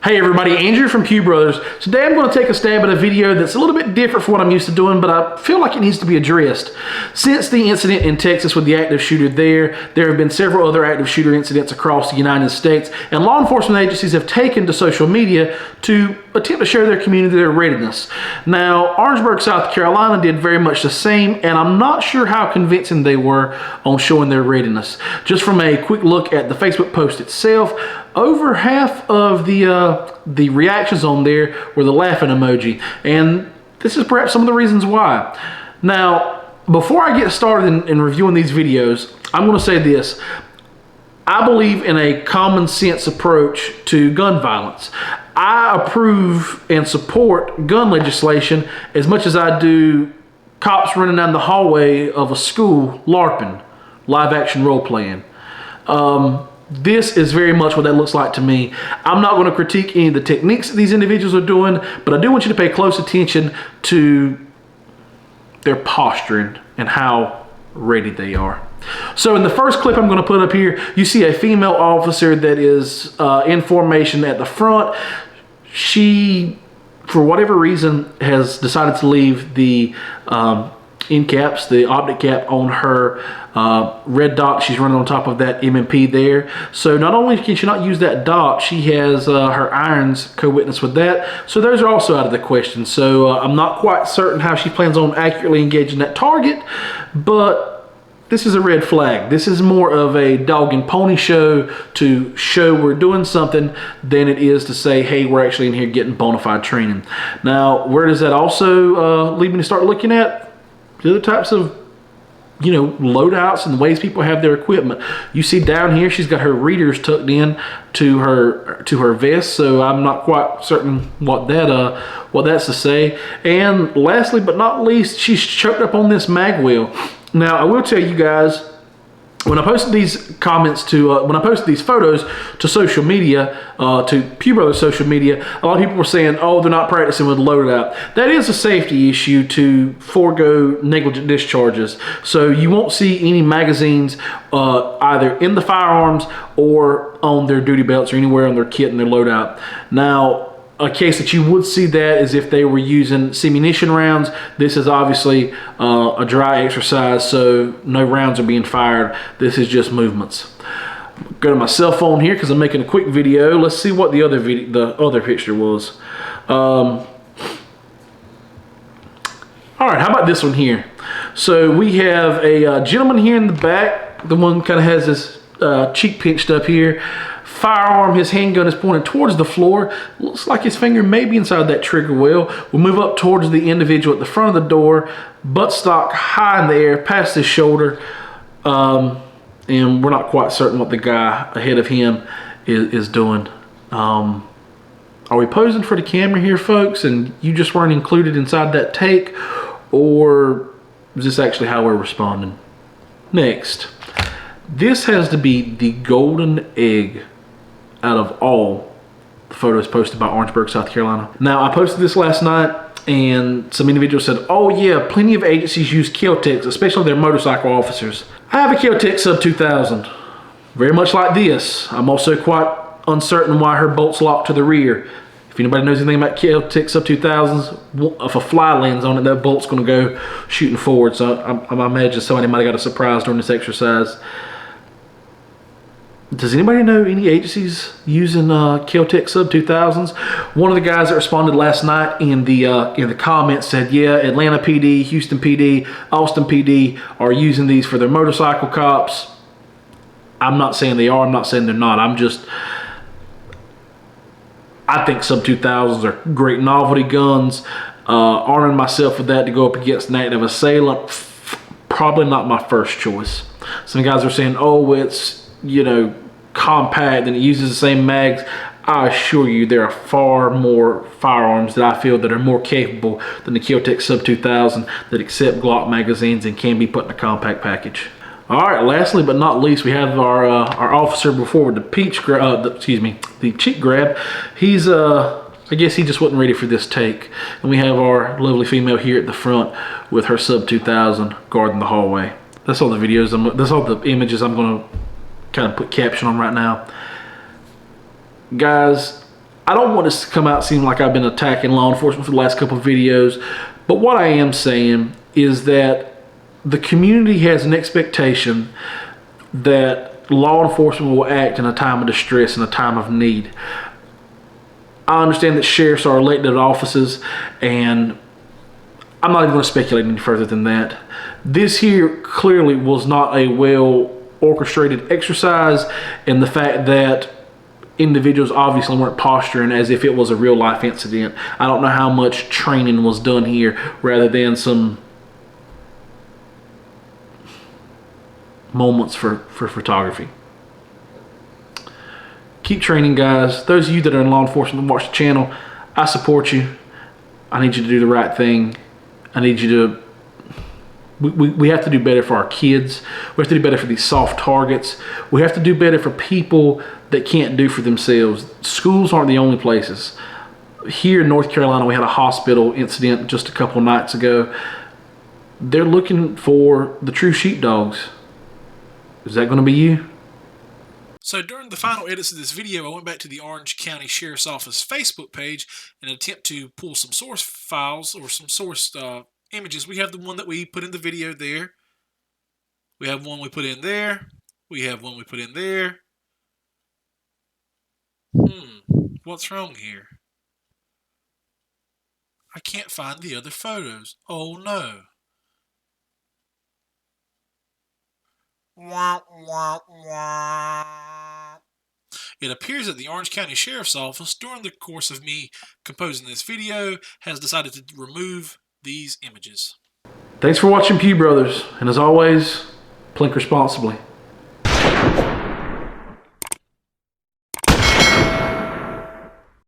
Hey everybody, Andrew from Pew Brothers. Today I'm going to take a stab at a video that's a little bit different from what I'm used to doing, but I feel like it needs to be addressed. Since the incident in Texas with the active shooter there have been several other active shooter incidents across the United States, and law enforcement agencies have taken to social media to attempt to show their community their readiness. Now, Orangeburg, South Carolina did very much the same, and I'm not sure how convincing they were on showing their readiness. Just from a quick look at the Facebook post itself, over half of the reactions on there were the laughing emoji, and this is perhaps some of the reasons why. Now, before I get started in reviewing these videos, I'm going to say this. I believe in a common sense approach to gun violence. I approve and support gun legislation as much as I do cops running down the hallway of a school LARPing, live action role playing. This is very much what that looks like to me. I'm not going to critique any of the techniques that these individuals are doing, but I do want you to pay close attention to their posturing and how ready they are. So in the first clip I'm going to put up here, you see a female officer that is in formation at the front. She, for whatever reason, has decided to leave the end caps, the optic cap on her red dot. She's running on top of that M&P there. So not only can she not use that dot, she has her irons co-witness with that. So those are also out of the question. So I'm not quite certain how she plans on accurately engaging that target, but this is a red flag. This is more of a dog and pony show to show we're doing something than it is to say, hey, we're actually in here getting bona fide training. Now, where does that also lead me to start looking at? The other types of, loadouts and the ways people have their equipment. You see down here, she's got her readers tucked in to her vest, so I'm not quite certain what that's to say. And lastly but not least, she's choked up on this mag wheel. Now, I will tell you guys, when I posted these comments when I posted these photos to social media, to Pew Brothers social media, a lot of people were saying, oh, they're not practicing with loadout. That is a safety issue to forego negligent discharges. So you won't see any magazines either in the firearms or on their duty belts or anywhere on their kit and their loadout. Now, a case that you would see that is if they were using simunition rounds. This is obviously a dry exercise, so no rounds are being fired. This is just movements. Go to my cell phone here because I'm making a quick video. Let's see what the other picture was. All right, how about this one here? So we have a gentleman here in the back. The one kind of has his cheek pinched up here. Firearm, his handgun is pointed towards the floor. Looks like his finger may be inside that trigger well. We'll move up towards the individual at the front of the door, buttstock high in the air, past his shoulder. And we're not quite certain what the guy ahead of him is doing. Are we posing for the camera here, folks, and you just weren't included inside that take? Or is this actually how we're responding? Next. This has to be the golden egg out of all the photos posted by Orangeburg, South Carolina. Now, I posted this last night, and some individuals said, oh yeah, plenty of agencies use Kel-Tecs, especially their motorcycle officers. I have a Kel-Tec Sub 2000, very much like this. I'm also quite uncertain why her bolt's locked to the rear. If anybody knows anything about Kel-Tec Sub 2000s, if a fly lands on it, that bolt's gonna go shooting forward. So I imagine somebody might have got a surprise during this exercise. Does anybody know any agencies using Kel-Tec Sub 2000s? One of the guys that responded last night in the comments said, yeah, Atlanta PD, Houston PD, Austin PD are using these for their motorcycle cops. I'm not saying they are, I'm not saying they're not. I think Sub 2000s are great novelty guns. Arming myself with that to go up against an active assailant, probably not my first choice. Some guys are saying, oh, it's, compact and it uses the same mags. I assure you there are far more firearms that I feel that are more capable than the Kel-Tec Sub 2000 that accept Glock magazines and can be put in a compact package. All right, lastly but not least, we have our officer before with the cheek grab. He's I guess he just wasn't ready for this take. And we have our lovely female here at the front with her Sub 2000 guarding the hallway. That's all the videos. That's all the images I'm going to kind of put caption on right now. Guys, I don't want this to come out seeming like I've been attacking law enforcement for the last couple of videos, but what I am saying is that the community has an expectation that law enforcement will act in a time of distress, in a time of need. I understand that sheriffs are elected offices, and I'm not even going to speculate any further than that. This here clearly was not a well orchestrated exercise, and the fact that individuals obviously weren't posturing as if it was a real life incident. I don't know how much training was done here rather than some moments for photography. Keep training, guys. Those of you that are in law enforcement and watch the channel, I support you. I need you to do the right thing. I need you to we have to do better for our kids. We have to do better for these soft targets. We have to do better for people that can't do for themselves. Schools aren't the only places. Here in North Carolina, we had a hospital incident just a couple nights ago. They're looking for the true sheepdogs. Is that going to be you? So during the final edits of this video, I went back to the Orange County Sheriff's Office Facebook page in an attempt to pull some source files or some source images. We have the one that we put in the video there. We have one we put in there. We have one we put in there. What's wrong here? I can't find the other photos. Oh no. It appears that the Orange County Sheriff's Office, during the course of me composing this video, has decided to remove these images. Thanks for watching Pew Brothers, and as always, plink responsibly.